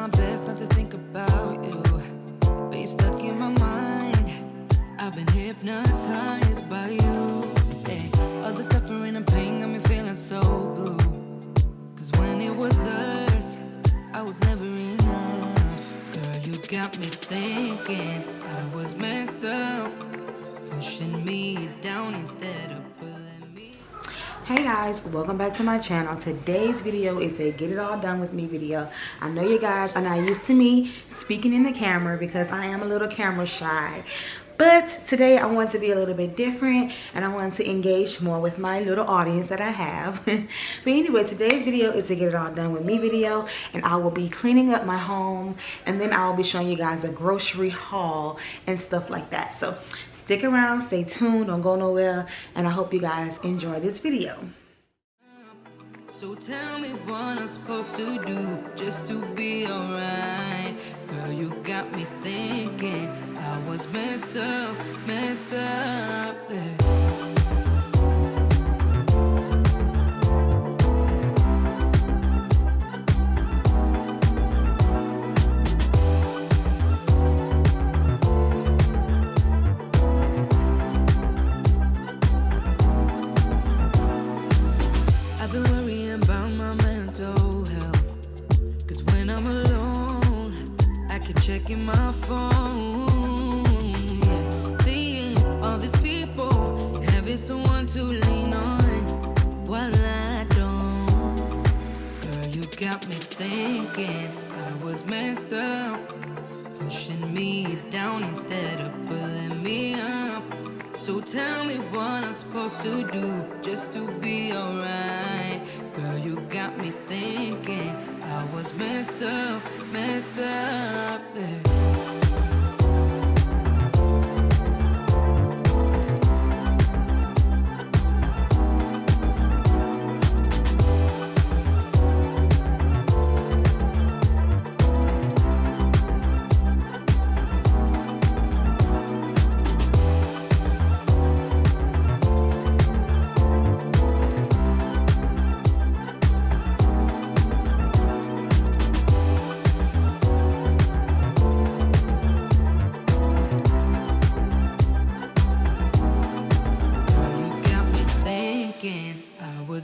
my best not to think about you, but you're stuck in my mind. I've been hypnotized by you. Hey, all the suffering and pain got me feeling so blue. Cause when it was us, I was never enough. Girl, you got me thinking I was messed up, pushing me down instead of pulling me. Hey guys, welcome back to my channel. Today's video is a get it all done with me video. I know you guys are not used to me speaking in the camera because I am a little camera shy. But today I want to be a little bit different and I want to engage more with my little audience that I have. But anyway, today's video is a get it all done with me video, and I will be cleaning up my home and then I'll be showing you guys a grocery haul and stuff like that. So stick around, stay tuned, don't go nowhere, and I hope you guys enjoy this video. So tell me what I'm supposed to do just to be alright. Girl, you got me thinking I was messed up, yeah. I've been worrying about my mental health, cause when I'm alone, I keep checking my phone, yeah. Seeing all these people, having someone to lean on, while I don't. Girl, you got me thinking I was messed up, pushing me down instead of pulling me up. So tell me what I'm supposed to do just to be alright. Girl, you got me thinking I was messed up, yeah.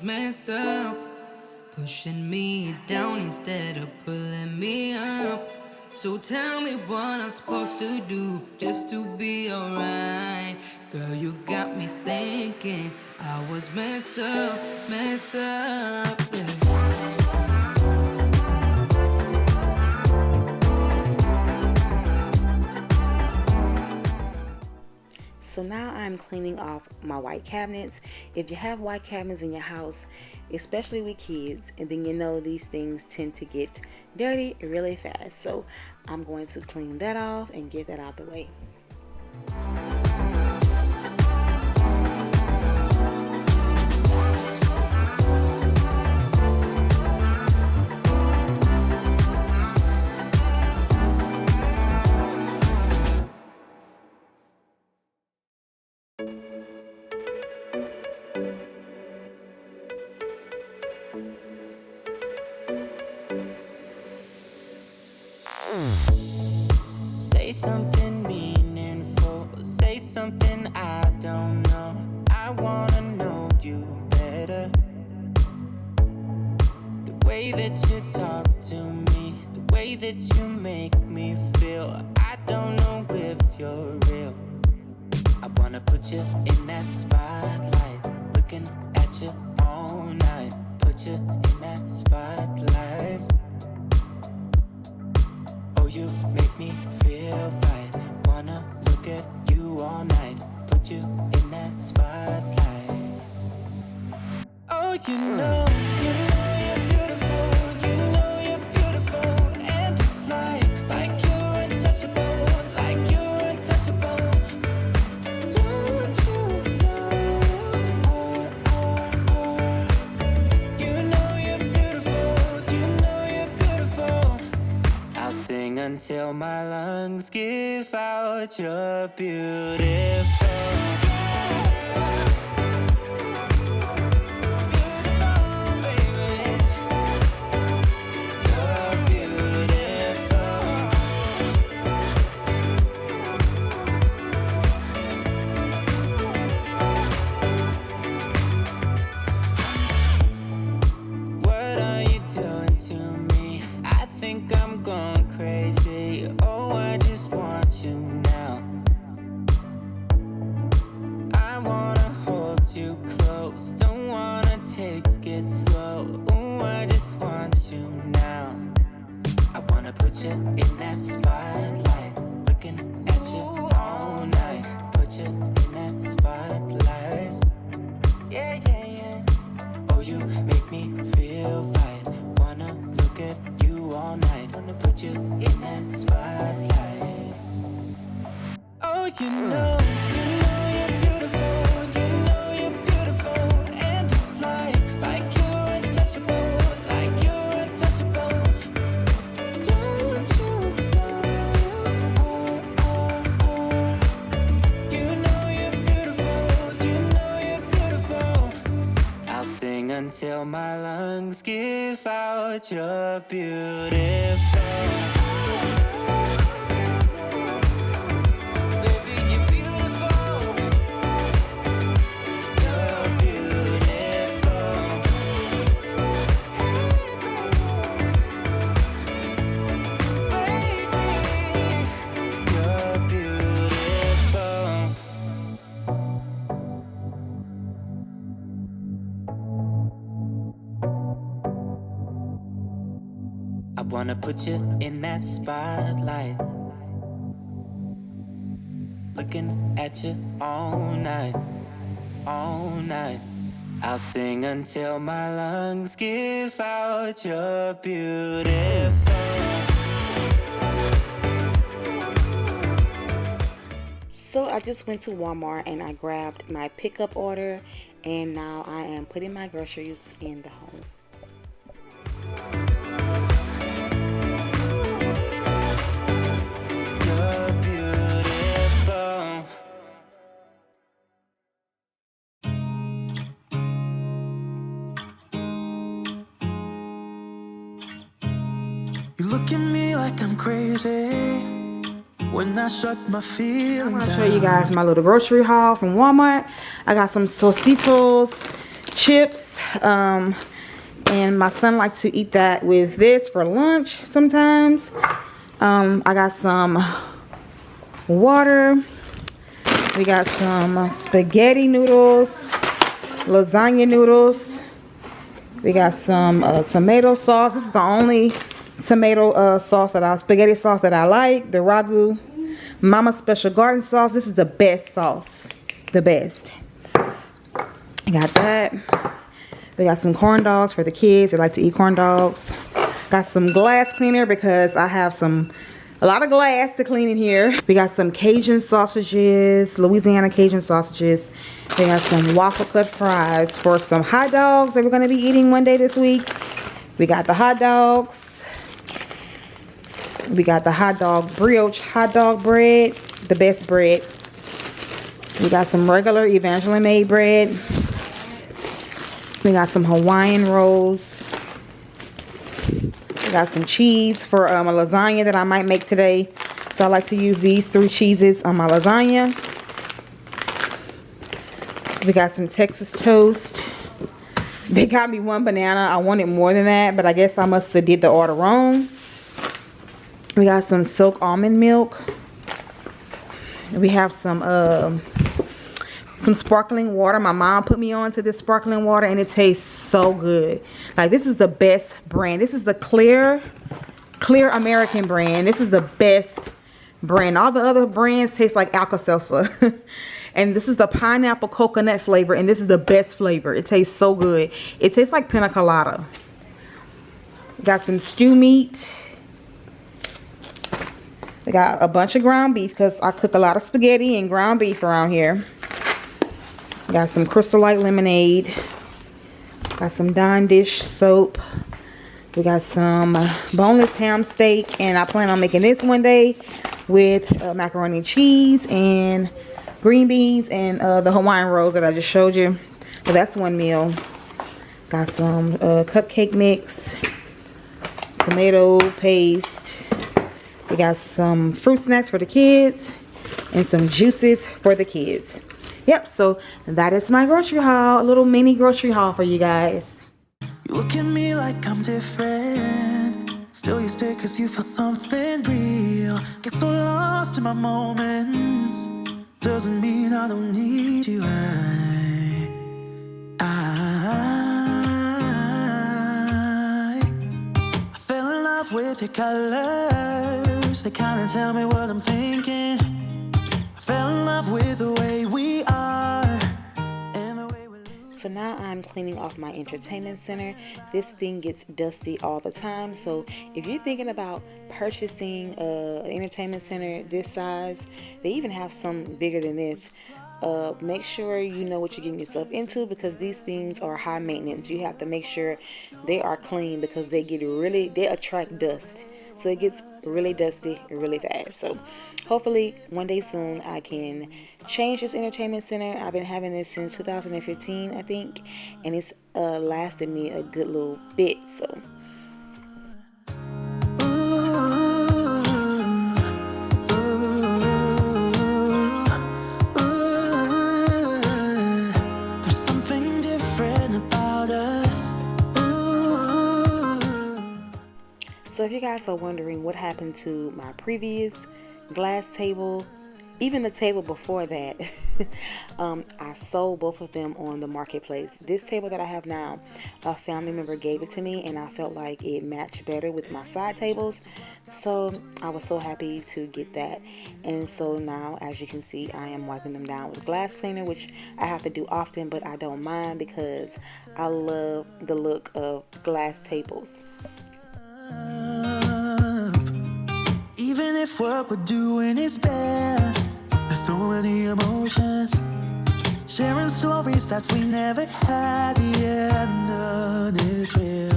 Messed up, pushing me down instead of pulling me up. So tell me what I'm supposed to do just to be alright. Girl, you got me thinking I was messed up, yeah. So now I'm cleaning off my white cabinets. If you have white cabinets in your house, especially with kids, and then you know these things tend to get dirty really fast. So I'm going to clean that off and get that out the way. Say something meaningful, say something I don't know. I wanna know you better. The way that you talk to me, the way that you make me feel, I don't know if you're real. I wanna put you in that spotlight, looking at you all night. Put you in that spotlight. Oh, you make me feel right. Wanna look at you all night. Put you in that spotlight. Oh, you know you're beautiful. You know you're beautiful. And it's like you're untouchable. Like you're untouchable. Don't you know? You know you're beautiful. You know you're beautiful. I'll sing until my lungs give out. You're beautiful. Beautiful, baby. You're beautiful. Oh, I just want you now. I wanna hold you close, don't wanna take it slow. Oh, I just want you now. I wanna put you in that spotlight, looking at you all night. Put you in that spotlight. Yeah, yeah, yeah. Oh, you make me feel right. Wanna look at you all night. Wanna put you in that spotlight. Oh, you know you're beautiful. You know you're beautiful. And it's like you're untouchable. Like you're untouchable. Don't you know you know you're beautiful. You know you're beautiful. I'll sing until my lungs give out. You're beautiful. Baby, you're beautiful. You're beautiful. Baby, you're beautiful. I wanna put you in that spotlight, looking at you all night, all night. I'll sing until my lungs give out. You're beautiful. So I just went to Walmart and I grabbed my pickup order, and now I am putting my groceries in the home. You're beautiful. You look at me like I'm crazy when I shut my feelings I'm out. gonna show you guys my little grocery haul from Walmart. I got some Tostitos, chips, and my son likes to eat that with this for lunch sometimes. I got some water. We got some spaghetti noodles, lasagna noodles. We got some tomato sauce. This is the only tomato spaghetti sauce that I like. The Ragu Mama Special Garden sauce. This is the best sauce. The best. I got that. We got some corn dogs for the kids. They like to eat corn dogs. Got some glass cleaner because I have a lot of glass to clean in here. We got some Cajun sausages, Louisiana Cajun sausages. We got some waffle cut fries for some hot dogs that we're gonna be eating one day this week. We got the hot dogs. We got the hot dog brioche hot dog bread, the best bread. We got some regular Evangeline made bread. We got some Hawaiian rolls. We got some cheese for a lasagna that I might make today. So I like to use these 3 cheeses on my lasagna. We got some Texas toast. They got me 1 banana. I wanted more than that, but I guess I must have did the order wrong. We got some silk almond milk. We have some sparkling water. My mom put me on to this sparkling water and it tastes so good. Like, this is the best brand. This is the clear American brand. This is the best brand. All the other brands taste like Alka-Seltzer. And this is the pineapple coconut flavor, and this is the best flavor. It tastes so good. It tastes like pina colada. Got some stew meat. We got a bunch of ground beef because I cook a lot of spaghetti and ground beef around here. Got some Crystal Light lemonade. Got some Dawn dish soap. We got some boneless ham steak, and I plan on making this one day with macaroni and cheese and green beans and the Hawaiian rolls that I just showed you. So that's one meal. Got some cupcake mix, tomato paste. We got some fruit snacks for the kids and some juices for the kids. Yep, so that is my grocery haul. A little mini grocery haul for you guys. You look at me like I'm different. Still you stay cause you feel something real. Get so lost in my moments. Doesn't mean I don't need you. I fell in love with your colors. They kinda tell me what I'm thinking. I fell in love with the way we are and the way we lose. So now I'm cleaning off my entertainment center. This thing gets dusty all the time. So if you're thinking about purchasing an entertainment center this size, they even have some bigger than this. Make sure you know what you're getting yourself into, because these things are high maintenance. You have to make sure they are clean because they attract dust. So it gets really dusty really fast. So hopefully one day soon I can change this entertainment center. I've been having this since 2015, I think, and it's lasted me a good little bit. So there's something different about us. So if you guys are wondering what happened to my previous glass table, even the table before that, I sold both of them on the marketplace. This table that I have now, a family member gave it to me, and I felt like it matched better with my side tables. So I was so happy to get that. And so now, as you can see, I am wiping them down with glass cleaner, which I have to do often, but I don't mind because I love the look of glass tables. Even if what we're doing is bad, there's so many emotions. Sharing stories that we never had, yeah, none is real.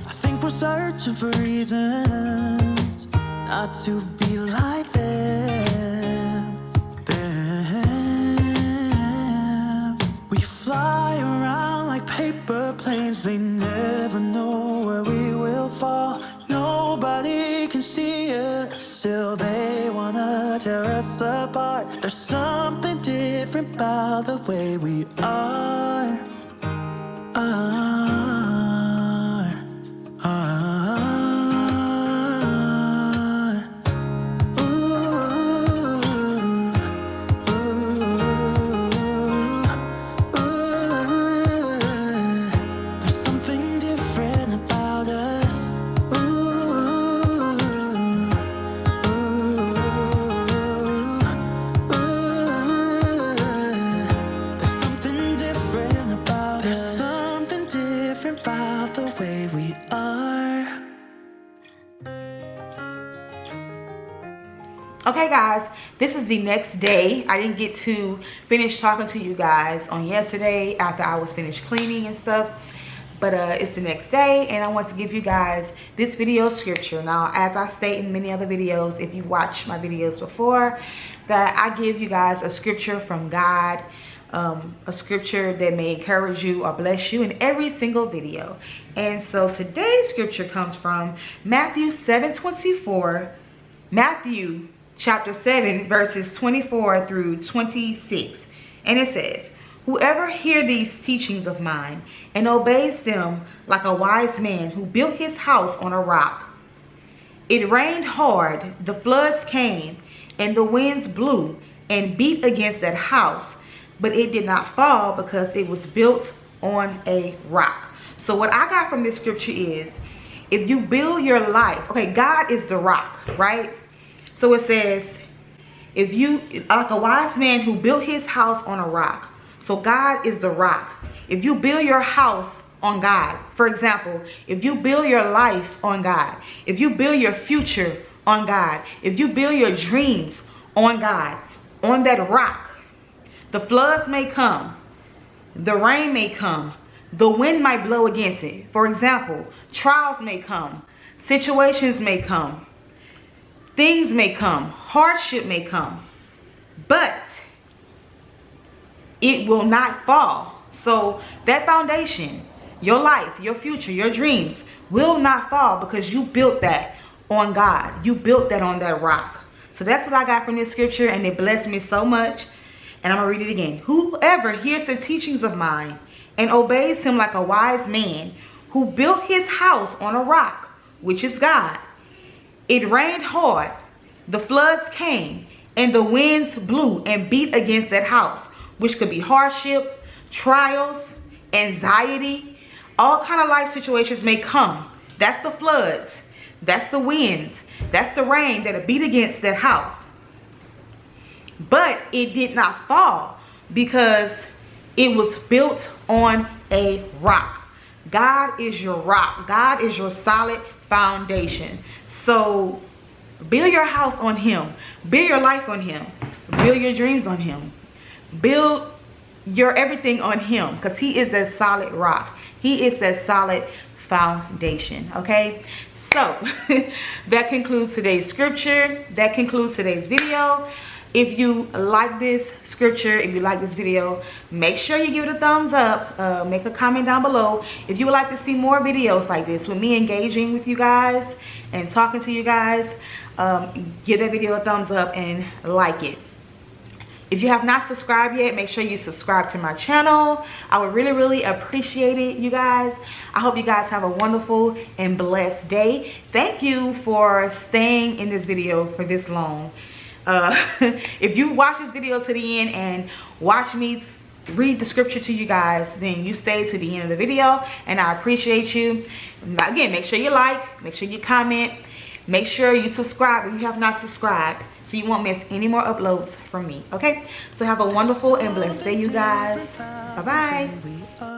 I think we're searching for reasons not to be like them. We fly around like paper planes, they never know where we will fall. Nobody can see us, still they wanna tear us apart. There's something different about the way we are. There's something different about us. There's something different about us. There's something different about the way we are. Okay guys, this is the next day. I didn't get to finish talking to you guys on yesterday after I was finished cleaning and stuff, but it's the next day, and I want to give you guys this video scripture. Now, as I state in many other videos, if you watch my videos before, that I give you guys a scripture from God, a scripture that may encourage you or bless you in every single video. And so today's scripture comes from Matthew 7:24, Matthew chapter 7 verses 24 through 26, and it says, "Whoever hear these teachings of mine and obeys them like a wise man who built his house on a rock. It rained hard, the floods came, and the winds blew and beat against that house, but it did not fall because it was built on a rock." So what I got from this scripture is, if you build your life, okay, God is the rock, right? So it says, if you, like a wise man who built his house on a rock. So God is the rock. If you build your house on God, for example, if you build your life on God, if you build your future on God, if you build your dreams on God, on that rock, the floods may come, the rain may come, the wind might blow against it. For example, trials may come, situations may come, things may come, hardship may come, but it will not fall. So that foundation, your life, your future, your dreams will not fall because you built that on God. You built that on that rock. So that's what I got from this scripture, and it blessed me so much. And I'm going to read it again. "Whoever hears the teachings of mine and obeys him like a wise man who built his house on a rock which is God. It rained hard, the floods came, and the winds blew and beat against that house, which could be hardship, trials, anxiety, all kind of life situations may come. That's the floods, that's the winds, that's the rain that beat against that house. But it did not fall because it was built on a rock. God is your rock. God is your solid foundation. So build your house on him. Build your life on him. Build your dreams on him. Build your everything on him, because he is a solid rock. He is a solid foundation. Okay, so that concludes today's scripture. That concludes today's video. If you like this scripture, if you like this video, make sure you give it a thumbs up. Make a comment down below if you would like to see more videos like this with me engaging with you guys and talking to you guys. Give that video a thumbs up and like it. If you have not subscribed yet, make sure you subscribe to my channel. I would really appreciate it, you guys. I hope you guys have a wonderful and blessed day. Thank you for staying in this video for this long. If you watch this video to the end and watch me read the scripture to you guys, then you stay to the end of the video, and I appreciate you. Again, make sure you like, make sure you comment, make sure you subscribe if you have not subscribed, so you won't miss any more uploads from me. Okay, so have a wonderful and blessed day, you guys. Bye bye.